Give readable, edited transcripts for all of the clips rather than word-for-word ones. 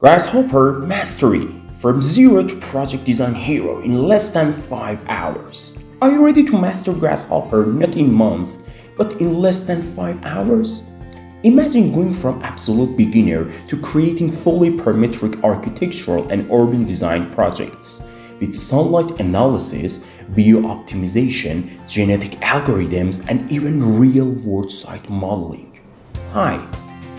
Grasshopper Mastery from zero to project design hero in less than 5 hours. Are you ready to master Grasshopper not in months, but in less than 5 hours? Imagine going from absolute beginner to creating fully parametric architectural and urban design projects with sunlight analysis, view optimization, genetic algorithms, and even real-world site modeling. Hi,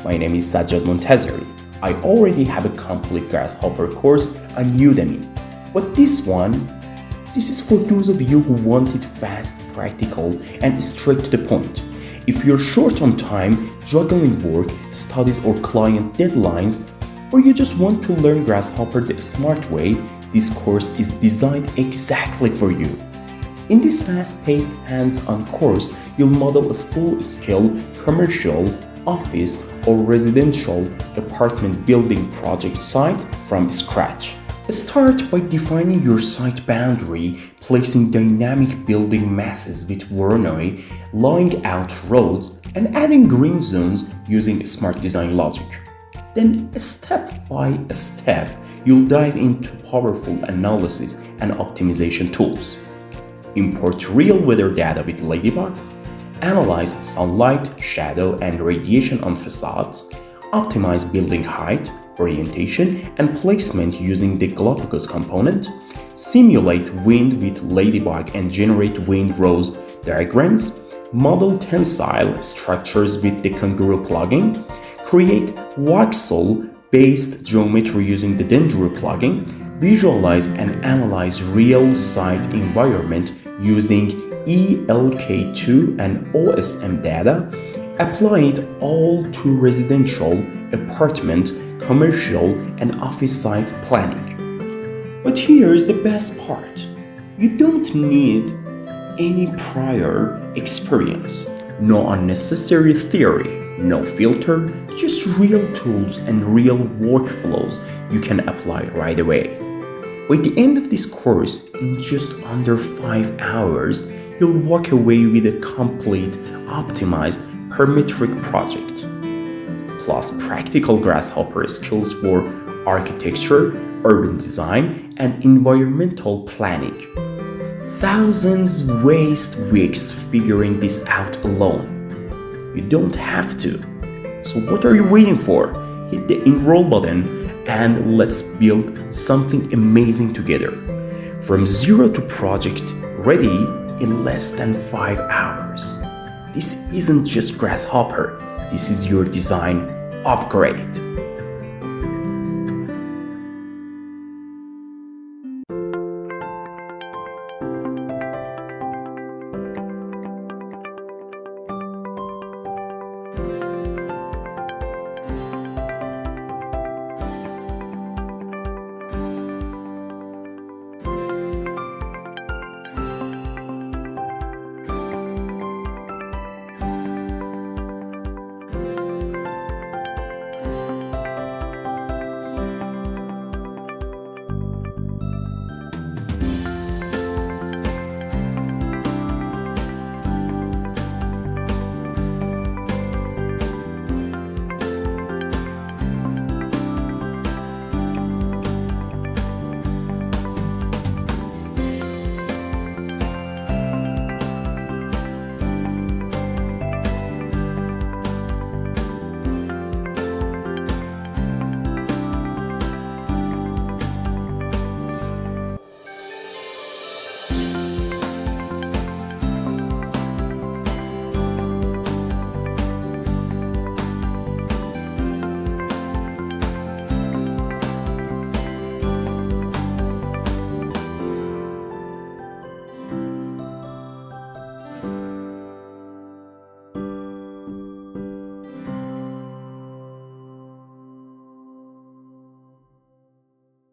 my name is Sajjad Montazeri. I already have a complete Grasshopper course on Udemy, but this is for those of you who want it fast, practical, and straight to the point. If you're short on time, juggling work, studies, or client deadlines, or you just want to learn Grasshopper the smart way, this course is designed exactly for you. In this fast-paced, hands-on course, you'll model a full-scale commercial, office, or residential apartment building project site from scratch. Start by defining your site boundary, placing dynamic building masses with Rhino, laying out roads, and adding green zones using smart design logic. Then, step by step, you'll dive into powerful analysis and optimization tools. Import real weather data with Ladybug, analyze sunlight, shadow, and radiation on facades, optimize building height, orientation, and placement using the Galapagos component, simulate wind with Ladybug and generate windrows diagrams, model tensile structures with the Kangaroo plugin, create voxel-based geometry using the Dendro plugin, visualize and analyze real site environment using ELK2 and OSM data, apply it all to residential, apartment, commercial, and office site planning. But here's the best part. You don't need any prior experience, no unnecessary theory, no filter, just real tools and real workflows you can apply right away. By the end of this course, in just under 5 hours, you'll walk away with a complete, optimized, parametric project. Plus practical Grasshopper skills for architecture, urban design, and environmental planning. Thousands waste weeks figuring this out alone. You don't have to. So what are you waiting for? Hit the Enroll button and let's build something amazing together. From zero to project ready in less than 5 hours. This isn't just Grasshopper, this is your design upgrade.